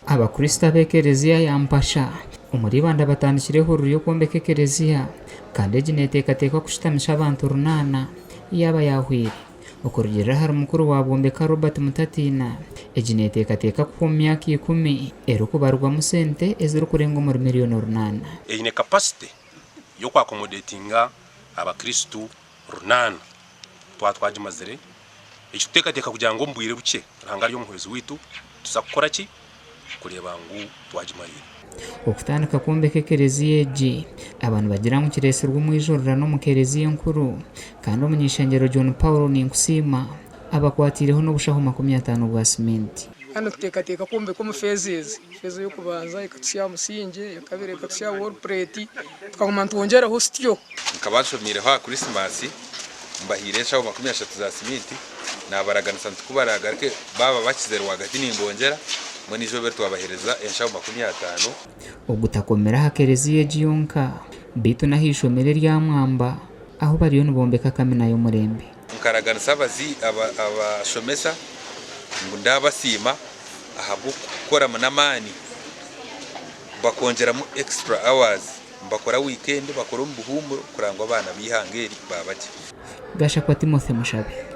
Abakristo b'ekereziya ya Mpasha umuribanda batandikireho ruriyo kwombeka ekereziya kandi egi neteekateeka kushitamisha abantu runana yaba yahwire okurugirira hari mukuru wabombeka Robert Mutatina egi neteekateeka kuba mu myaka 10 erikubarwamu sente ezirikurenga omuri miliyoni 8 eyine capacity yo kwakomodatinga abakristu runana twatwagimazire ekituteekateeka kugira ngo mbwire buke ruhanga ry'omuhwezi witu tusakukora ki kureba ngu twagimarire okutandika kwombeka ekereziya egi abantu bagira mu kiresirwa omwijurira no mu kereziya enkuru kandi omunyishengero John Paul Ninkusima abakwatireho n'obushaho 50 bwa simenti. Hano tuteekateeka kwombeka omu phases yo kubanza ekatusya musinge yakabiri ekatusya wall plate tukaguma twongeraho styo nkabashomireho ha Christmas mbahire shaho 30 za simenti nabaraganisa ntukubaragarike baba bakizero wagati ningongera mwani jobe twabahereza enshaho 50 ogutakomera ha kereziya egi yonka bitu nahishomere rya Mwamba aho bariyo nibombeka kamina yo murembe nkaraganisa abashomesa ngo ndabasima ahabu gukora munamani bakongera mu extra hours bakora weekend bakora mu buhumuro kurangwa abana bihangeri babake Gashakwa Timothy Mushabe.